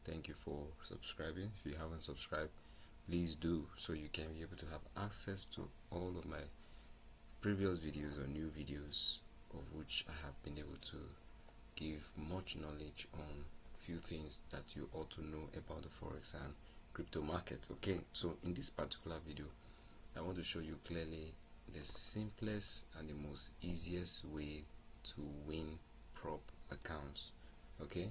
Thank you for subscribing. If you haven't subscribed, please do, so you can be able to have access to all of my previous videos or new videos, of which I have been able to give much knowledge on few things that you ought to know about the forex and crypto market. Okay, so in this particular video I want to show you clearly the simplest and the most easiest way to win prop accounts. Okay,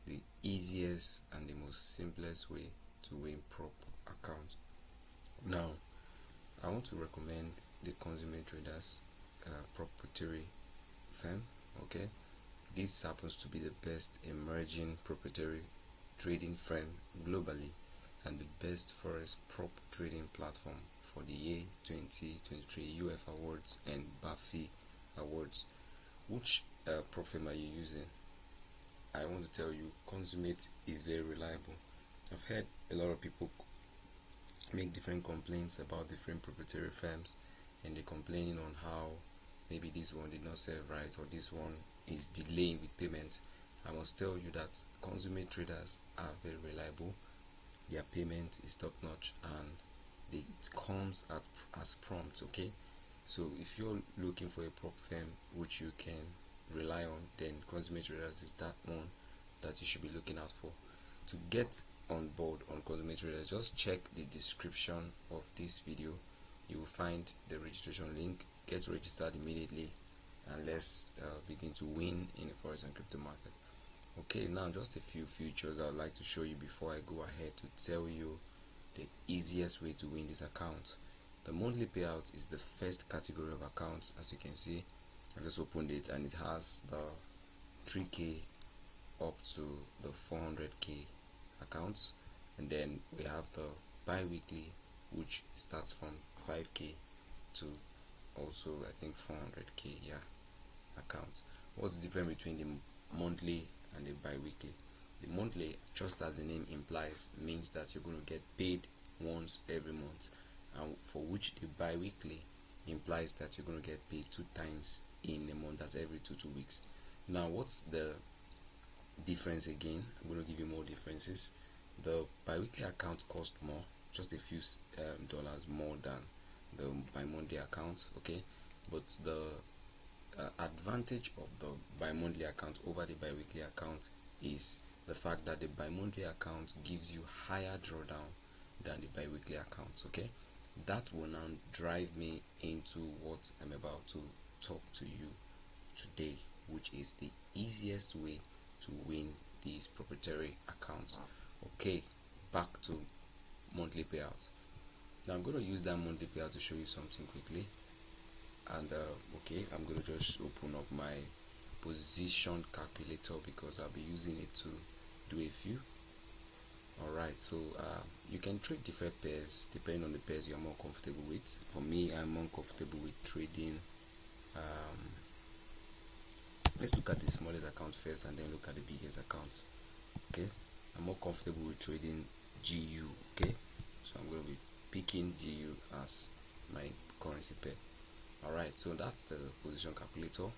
the easiest and the most simplest way to win prop accounts. Now I want to recommend the Consumer Traders proprietary firm. Okay, this happens to be the best emerging proprietary trading firm globally and the best forex prop trading platform for the year 2023 UF Awards and BAFI Awards. Which prop firm are you using? I want to tell you, Consummate is very reliable. I've heard a lot of people make different complaints about different proprietary firms, and they're complaining on how maybe this one did not serve right or this one is delaying with payments. I must tell you that Consummate traders are very reliable. Their payment is top notch, and it comes as prompt. Okay, so if you're looking for a prop firm which you can rely on, then Consummate traders is that one that you should be looking out for. To get on board on Consummate traders, just check the description of this video. You will find the registration link. Get registered immediately, and let's begin to win in the forex and crypto market. Okay, now just a few features I would like to show you before I go ahead to tell you the easiest way to win this account. The monthly payout is the first category of accounts. As you can see, I just opened it and it has the 3k up to the 400k accounts, and then we have the bi-weekly, which starts from 5k to also I think 400k, yeah, accounts. What's the difference between the monthly and the bi-weekly? The monthly, just as the name implies, means that you're going to get paid once every month, and for which the bi-weekly implies that you're going to get paid 2 times in a month, that's every 2 weeks. Now what's the difference again? I'm going to give you more differences. The bi-weekly account costs more, just a few dollars more than the bi-monthly account. Okay, but the advantage of the bi-monthly account over the bi-weekly account is the fact that the bi-monthly account gives you higher drawdown than the bi-weekly account. Okay, that will now drive me into what I'm about to talk to you today, which is the easiest way to win these proprietary accounts. Okay, back to monthly payouts. Now I'm going to use that monthly payout to show you something quickly. And okay, I'm going to just open up my position calculator because I'll be using it to do a few. Alright, so you can trade different pairs depending on the pairs you're more comfortable with. For me, I'm more comfortable with trading let's look at the smallest account first and then look at the biggest account. Okay, I'm more comfortable with trading GU. Okay, so I'm going to be picking GU as my currency pair. Alright, so that's the position calculator,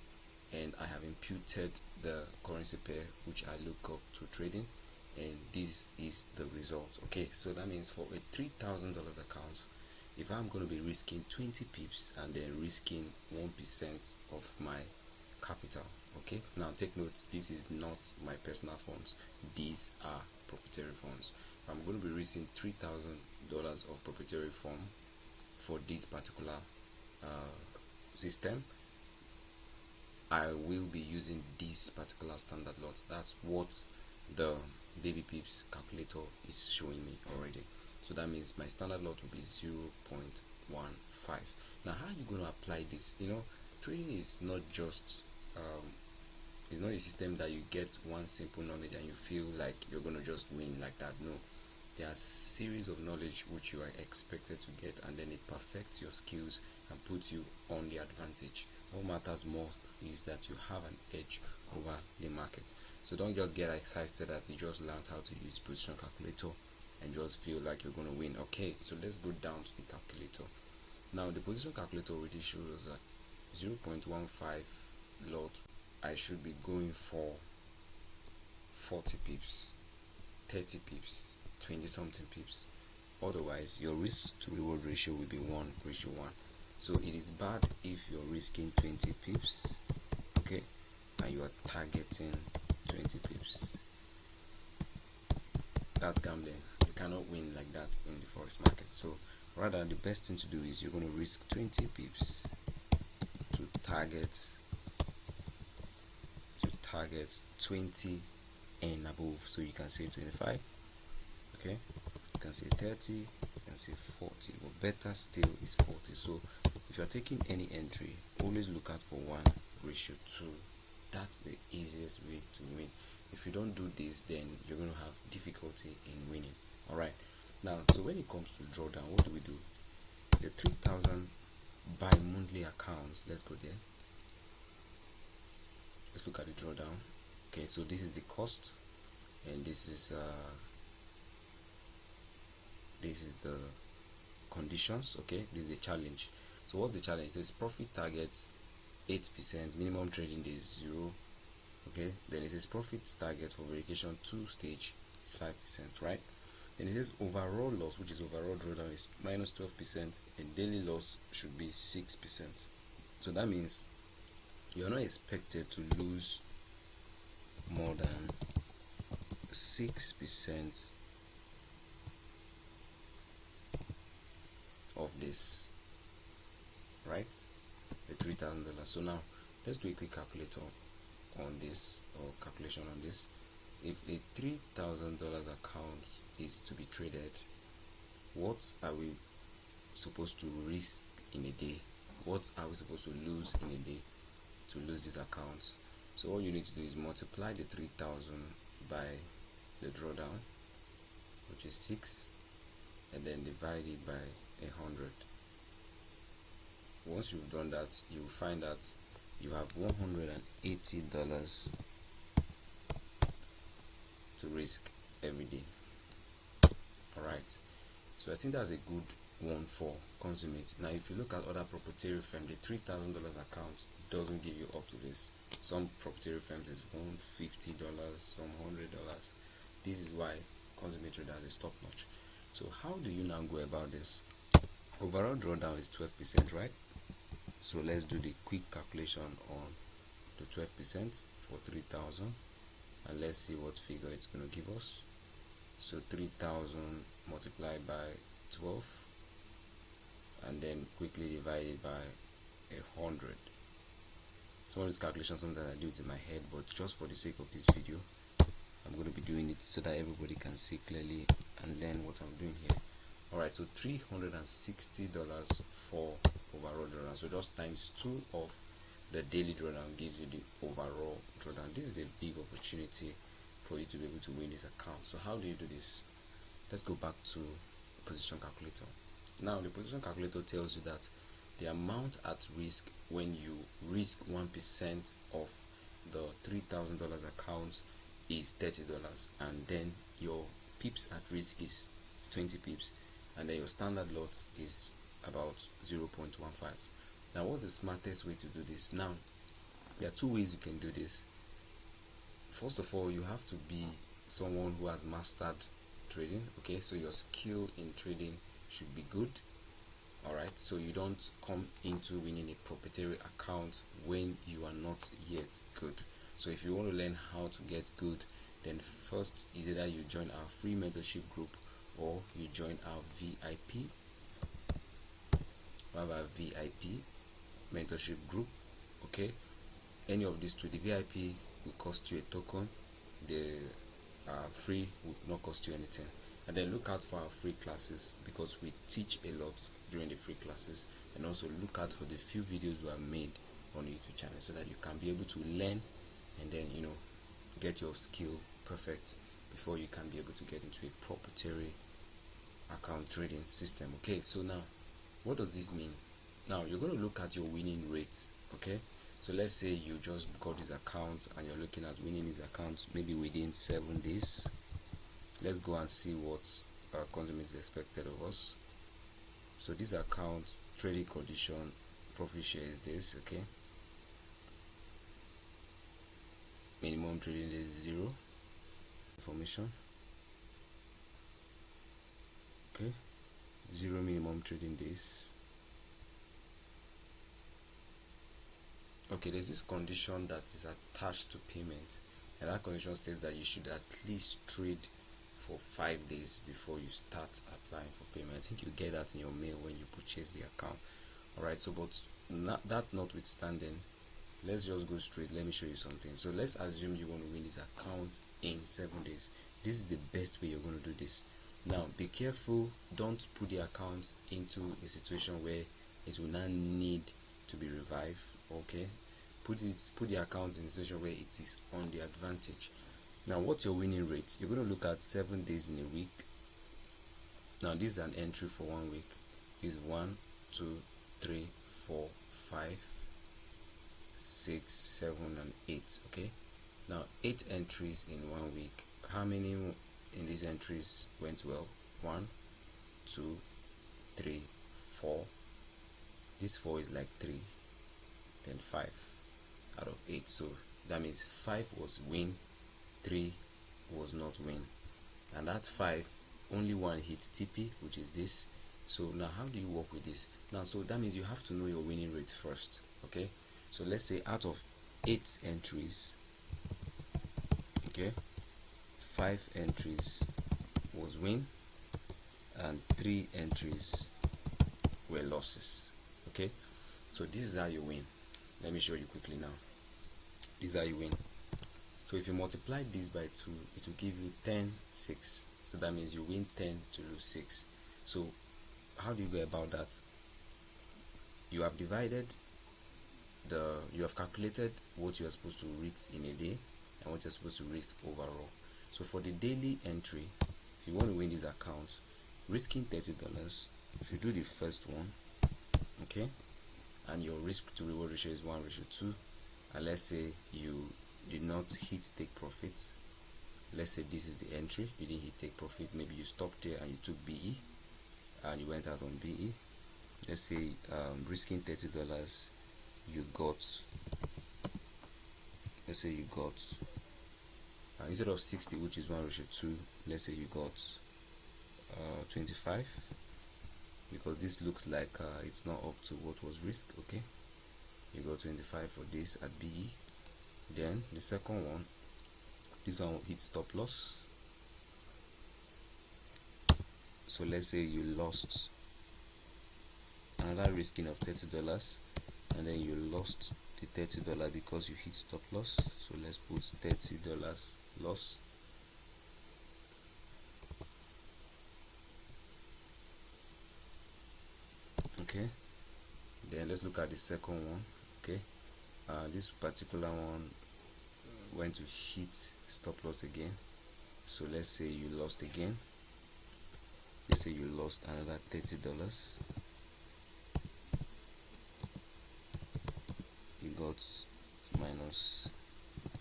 and I have imputed the currency pair which I look up to trading, and this is the result. Okay, so that means for a $3,000 account, if I'm going to be risking 20 pips and then risking 1% of my capital. Okay, now take note, this is not my personal funds, these are proprietary funds. I'm going to be risking $3,000 of proprietary fund for this particular system. I will be using this particular standard lot. That's what the baby pips calculator is showing me already. So that means my standard lot will be 0.15. Now how are you going to apply this? You know, trading is not just it's not a system that you get one simple knowledge and you feel like you're going to just win like that. No, there are series of knowledge which you are expected to get, and then it perfects your skills and puts you on the advantage. What matters most is that you have an edge over the market. So don't just get excited that you just learned how to use position calculator and just feel like you're going to win. Okay, so let's go down to the calculator. Now the position calculator already shows that 0.15 lot, I should be going for 40 pips. 30 pips, 20 something pips. Otherwise your risk to reward ratio will be 1:1. So it is bad if you're risking 20 pips, okay, and you are targeting 20 pips. That's gambling. You cannot win like that in the forex market. So rather, the best thing to do is you're going to risk 20 pips to target 20 and above. So you can say 25, okay, you can say 30, you can say 40, but better still is 40. So if you're taking any entry, always look out for 1:2. That's the easiest way to win. If you don't do this, then you're going to have difficulty in winning. Alright, now so when it comes to drawdown, what do we do? The 3,000 bi-monthly accounts, let's go there. Let's look at the drawdown. Okay, so this is the cost, and this is the conditions. Okay, this is the challenge. So what's the challenge? It says profit targets 8%, minimum trading days 0. Okay, then it says profit target for verification 2 stage is 5%, right? Then it says overall loss, which is overall drawdown, is minus 12%, and daily loss should be 6%. So that means you're not expected to lose more than 6% of this, right? The $3,000. So now let's do a quick calculator on this, or calculation on this. If a $3,000 account is to be traded, what are we supposed to risk in a day? What are we supposed to lose in a day to lose this account? So all you need to do is multiply the 3,000 by the drawdown, which is 6, and then divide it by 100. Once you've done that, you will find that you have $180 to risk every day. Alright, so I think that's a good one for consummate. Now if you look at other proprietary firms, the $3,000 account doesn't give you up to this. Some proprietary firms is $150, some $100. This is why consummate trader is top notch. So how do you now go about this? Overall drawdown is 12%, right? So let's do the quick calculation on the 12% for 3,000, and let's see what figure it's going to give us. So 3,000 multiplied by 12, and then quickly divided by 100. Some of these calculations sometimes I do it in my head, but just for the sake of this video, I'm going to be doing it so that everybody can see clearly and learn what I'm doing here. Alright, so $360 for overall drawdown. So just times 2 of the daily drawdown gives you the overall drawdown. This is a big opportunity for you to be able to win this account. So how do you do this? Let's go back to position calculator. Now the position calculator tells you that the amount at risk when you risk 1% of the $3,000 account is $30, and then your pips at risk is 20 pips, and then your standard lot is about 0.15. Now what's the smartest way to do this? Now there are two ways you can do this. First of all, you have to be someone who has mastered trading. Okay, so your skill in trading should be good. Alright, so you don't come into winning a proprietary account when you are not yet good. So if you want to learn how to get good, then first is either you join our free mentorship group, or you join our VIP. We have our VIP mentorship group. Okay, any of these two. The VIP will cost you a token, the free will not cost you anything. And then look out for our free classes, because we teach a lot during the free classes, and also look out for the few videos we have made on the YouTube channel, so that you can be able to learn and then get your skill perfect before you can be able to get into a proprietary account trading system. Okay, so now what does this mean? Now you're going to look at your winning rate. Okay, so let's say you just got these accounts and you're looking at winning these accounts maybe within 7 days. Let's go and see what consumer is expected of us. So this account trading condition profit share is this. Okay, minimum trading is 0 information. Okay, 0 minimum trading days. Okay, there's this condition that is attached to payment, and that condition states that you should at least trade for 5 days before you start applying for payment. I think you get that in your mail when you purchase the account. Alright, so but that notwithstanding, let's just go straight. Let me show you something. So let's assume you want to win this account in 7 days. This is the best way you're going to do this. Now be careful, don't put the account into a situation where it will not need to be revived. Okay, put the account in a situation where it is on the advantage. Now what's your winning rate? You're going to look at 7 days in a week. Now this is an entry for 1 week. Is 1 2 3 4 5 6 7 and 8. Okay, now 8 entries in 1 week. How many in these entries went well? 1 2 3 4. This 4 is like 3, then 5 out of 8, so that means 5 was win, 3 was not win, and that 5 only one hits TP, which is this. So now how do you work with this? Now, so that means you have to know your winning rate first. Okay, so let's say out of 8 entries, okay, 5 entries was win and 3 entries were losses. Okay, so this is how you win. Let me show you quickly now. This is how you win. So if you multiply this by 2, it will give you 10 6. So that means you win 10 to lose 6. So how do you go about that? You have you have calculated what you are supposed to risk in a day and what you're supposed to risk overall. So for the daily entry, if you want to win this account, risking $30, if you do the first one, okay, and your risk to reward ratio is 1:2, and let's say you did not hit take profits, let's say this is the entry, you didn't hit take profit, maybe you stopped there and you took BE and you went out on BE. Let's say risking $30, you got, let's say you got instead of 60, which is 1:2, let's say you got 25, because this looks like it's not up to what was risked. Okay, you got 25 for this at BE. Then the second one, this one hit stop loss. So let's say you lost another risking of $30, and then you lost the $30 because you hit stop loss. So let's put $30 loss. Okay, then let's look at the second one. Okay, this particular one went to hit stop loss again. So let's say you lost again. Let's say you lost another $30. You got minus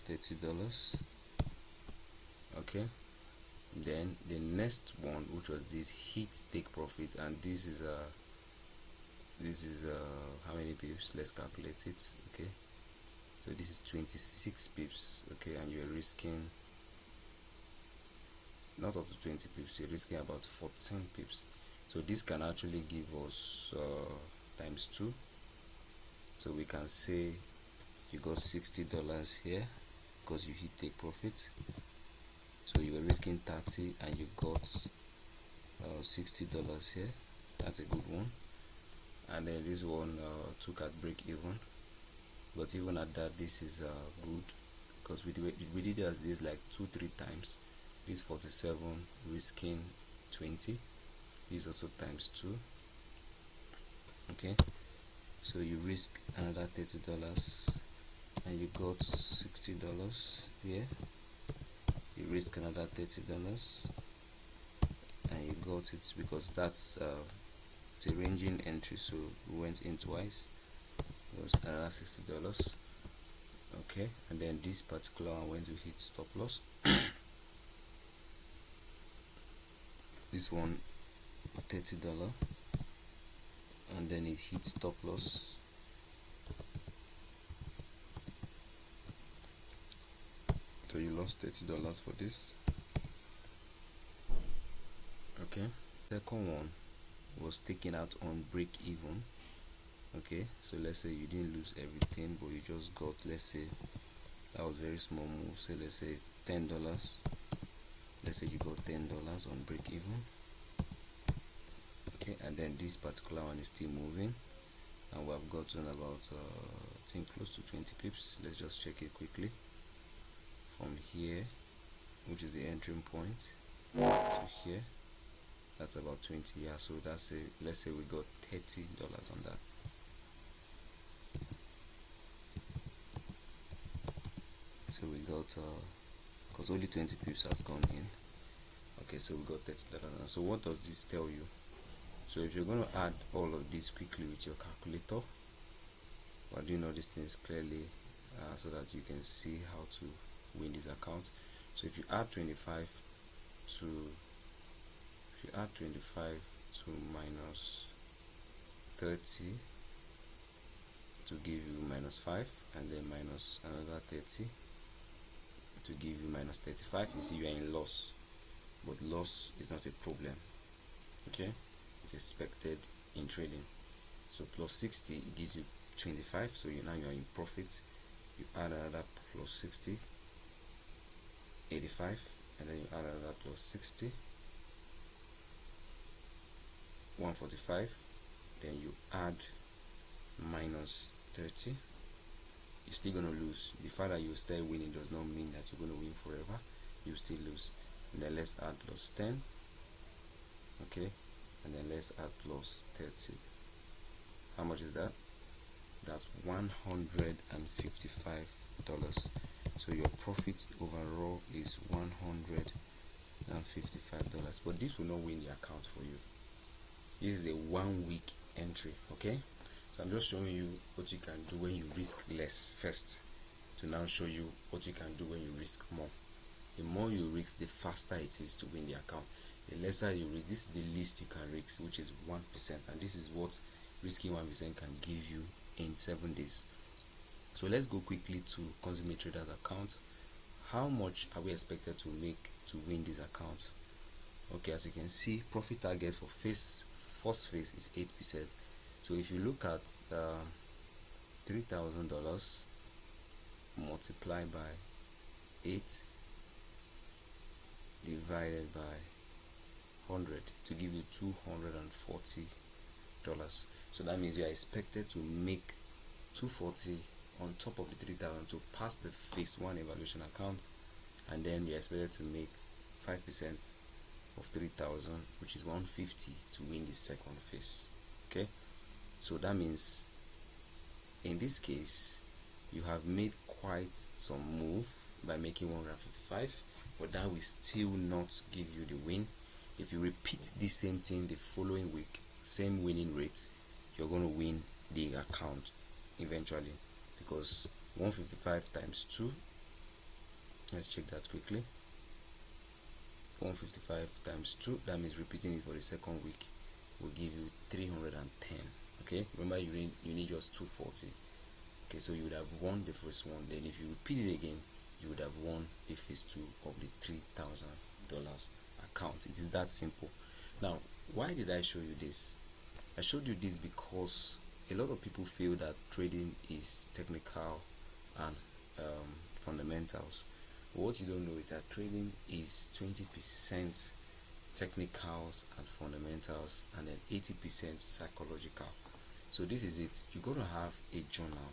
$30. Okay, then the next one, which was this hit take profit, and this is how many pips? Let's calculate it. Okay, so this is 26 pips. Okay, and you're risking not up to 20 pips, you're risking about 14 pips. So this can actually give us times 2. So we can say you got $60 here because you hit take profit. So you were risking 30 and you got $60 here. That's a good one. And then this one took at break even, but even at that, this is good because we did this like 2-3 times. This 47 risking 20. This also times 2. Okay, so you risk another $30 and you got $60 here. You risk another $30 and you got it, because that's it's a ranging entry, so we went in twice. It was another $60. Okay, and then this particular one went to hit stop loss. This one $30, and then it hit stop loss. So you lost $30 for this. Okay, Second one was taken out on break even. Okay, so let's say you didn't lose everything, but you just got, let's say that was very small move, so let's say $10. Let's say you got $10 on break even. Okay, and then this particular one is still moving, and we have gotten about I think close to 20 pips. Let's just check it quickly from here, which is the entry point, to here. That's about 20. Yeah, so that's a, let's say we got $30 on that. So we got because only 20 pips has gone in. Okay, so we got $30. So what does this tell you? So if you're going to add all of this quickly with your calculator, we're doing all these things clearly so that you can see how to win this account. So if you add 25 to minus 30 to give you minus 5, and then minus another 30 to give you minus 35, you see you are in loss, but loss is not a problem. Okay, it's expected in trading. So plus 60, it gives you 25, so now you're in profit. You add another plus 60, 85, and then you add another plus 60, 145, then you add minus 30. You're still gonna lose. The fact that you stay winning does not mean that you're gonna win forever. You still lose. And then let's add plus 10. Okay, and then let's add plus 30. How much is that? That's $155. So your profit overall is $155, but this will not win the account for you. This is a 1 week entry. Okay, so I'm just showing you what you can do when you risk less first, to now show you what you can do when you risk more. The more you risk, the faster it is to win the account. The lesser you risk, this is the least you can risk, which is 1%, and this is what risking 1% can give you in 7 days. So let's go quickly to Consummate Traders account. How much are we expected to make to win this account? Okay, as you can see, profit target for first phase is 8%. So if you look at $3,000 multiplied by 8 divided by 100 to give you $240. So that means you are expected to make 240 on top of the 3,000 to pass the phase 1 evaluation account, and then you're expected to make 5% of 3,000, which is 150, to win the second phase. Okay, so that means in this case you have made quite some move by making 155, but that will still not give you the win. If you repeat the same thing the following week, same winning rate, you're going to win the account eventually, because 155 times 2, let's check that quickly. 155 times 2, that means repeating it for the second week will give you 310. Okay, remember you need just 240. Okay, so you would have won the first one. Then if you repeat it again, you would have won the phase 2 of the $3,000 account. It is that simple. Now, why did I show you this? I showed you this because a lot of people feel that trading is technical and fundamentals. But what you don't know is that trading is 20% technicals and fundamentals, and then 80% psychological. So this is it. You're going to have a journal.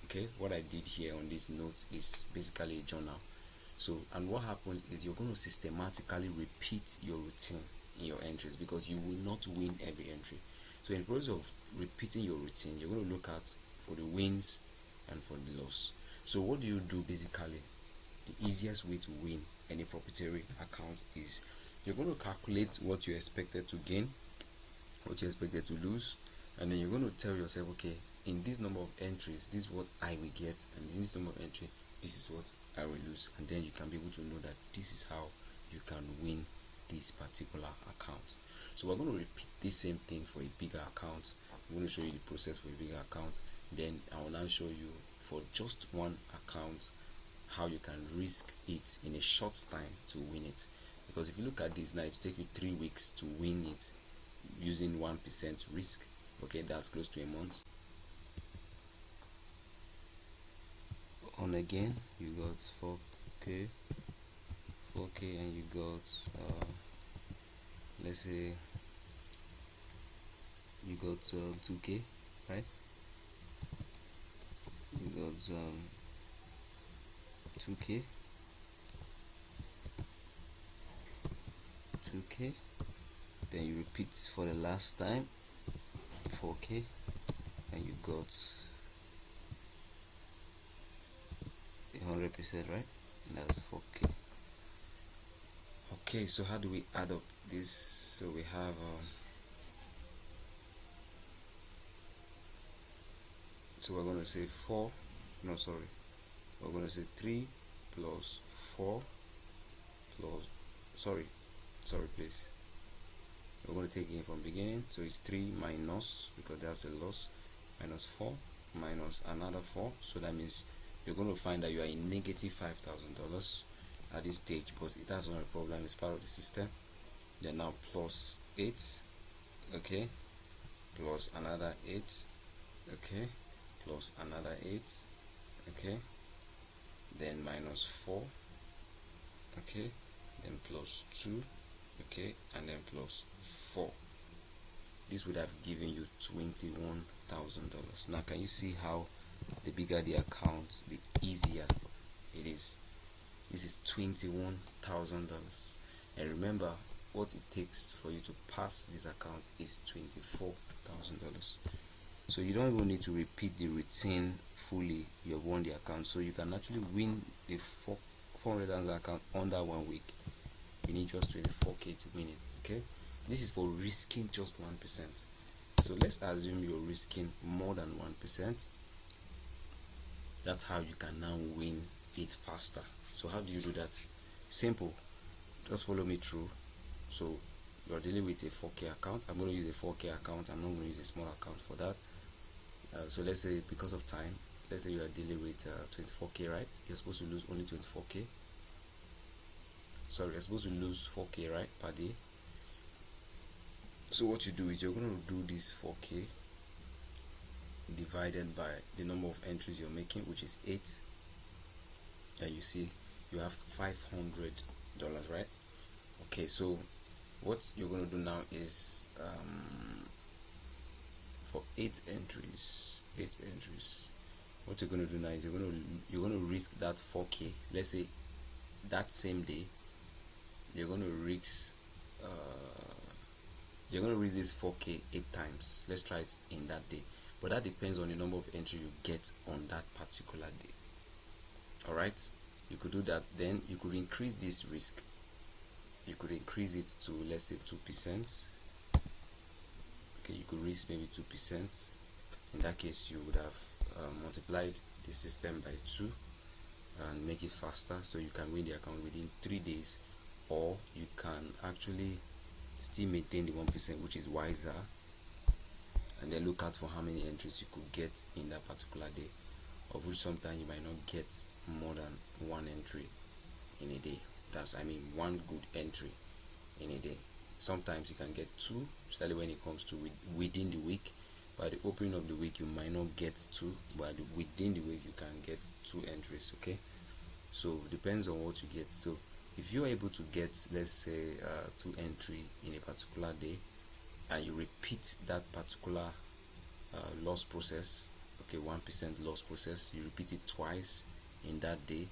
Okay, what I did here on this note is basically a journal. So, and what happens is you're going to systematically repeat your routine in your entries, because you will not win every entry. So in the process of repeating your routine, you're going to look at for the wins and for the loss. So what do you do basically? The easiest way to win any proprietary account is you're going to calculate what you expected to gain, what you expected to lose, and then you're going to tell yourself, okay, in this number of entries, this is what I will get, and in this number of entry, this is what I will lose. And then you can be able to know that this is how you can win this particular account. So we're going to repeat the same thing for a bigger account. I'm going to show you the process for a bigger account. Then I will now show you for just one account how you can risk it in a short time to win it. because if you look at this now, it will take you 3 weeks to win it using 1% risk. Okay, that's close to a month. On again, you got 4k, and you got let's say you got 2k, right? You got 2k, then you repeat for the last time, 4k, and you got 100%, right? And that's 4k. Okay, so how do we add up this? So we have so we're going to say 4, no, sorry, we're going to say 3 plus 4 plus, sorry please, we're going to take it from beginning. So it's 3 minus, because that's a loss, minus 4 minus another 4. So that means you're going to find that you are in negative $5,000 at this stage, but that's not a problem, it's part of the system. Then now plus 8, okay, plus another 8, okay, plus another 8, okay, then minus 4, okay, then plus 2, okay, and then plus 4. This would have given you $21,000. Now can you see how the bigger the account, the easier it is? This is $21,000, and remember, what it takes for you to pass this account is $24,000. So you don't even need to repeat the routine fully. You have won the account, so you can actually win the $400 account under 1 week. You need just 24k to win it. Okay, this is for risking just 1%. So let's assume you're risking more than 1%. That's how you can now win it faster. So how do you do that? Simple, just follow me through. So you're dealing with a 4k account. I'm going to use a 4k account. I'm not going to use a small account for that. So let's say, because of time, let's say you are dealing with 24k, right? You're supposed to lose only 24k. Sorry, you're supposed to lose 4k, right, per day. So what you do is you're going to do this 4k divided by the number of entries you're making, which is 8, and you see you have $500, right? Okay, so what you're going to do now is for 8 entries, what you're going to do now is you're going to risk that 4k. Let's say that same day you're going to risk this 4k 8 times. Let's try it in that day, but that depends on the number of entries you get on that particular day. All right, you could do that. Then you could increase this risk. You could increase it to, let's say, 2%. Okay, you could risk maybe 2%. In that case, you would have multiplied the system by 2 and make it faster, so you can win the account within 3 days, or you can actually still maintain the 1%, which is wiser, and then look out for how many entries you could get in that particular day, of which sometimes you might not get more than 1 entry in a day. That's, I mean, 1 good entry in a day. Sometimes you can get 2, especially when it comes to within the week. By the opening of the week, you might not get 2, but within the week you can get 2 entries. Okay, so depends on what you get. So if you're able to get, let's say, 2 entry in a particular day, and you repeat that particular loss process, okay, 1% loss process, you repeat it twice in that day,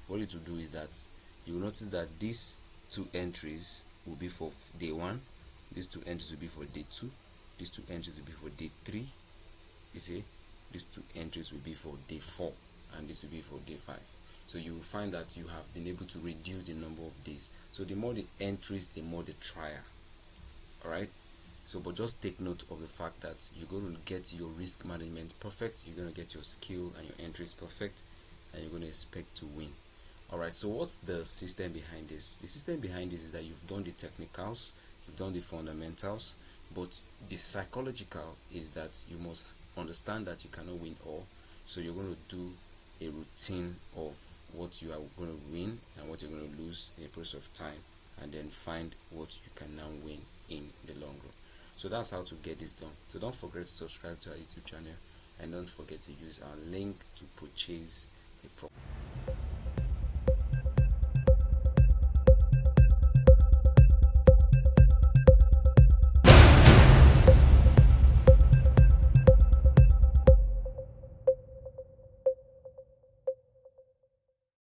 what it will do is that you will notice that these 2 entries will be for day 1, these 2 entries will be for day 2, these 2 entries will be for day 3, you see, these 2 entries will be for day 4, and this will be for day 5. So you will find that you have been able to reduce the number of days. So the more the entries, the more the trial. All right, so but just take note of the fact that you're going to get your risk management perfect, you're going to get your skill and your entries perfect, and you're going to expect to win. All right, so what's the system behind this? The system behind this is that you've done the technicals, you've done the fundamentals, but the psychological is that you must understand that you cannot win all. So you're going to do a routine of what you are going to win and what you're going to lose in a process of time. and then find what you can now win in the long run. So that's how to get this done. So don't forget to subscribe to our YouTube channel, and don't forget to use our link to purchase a product.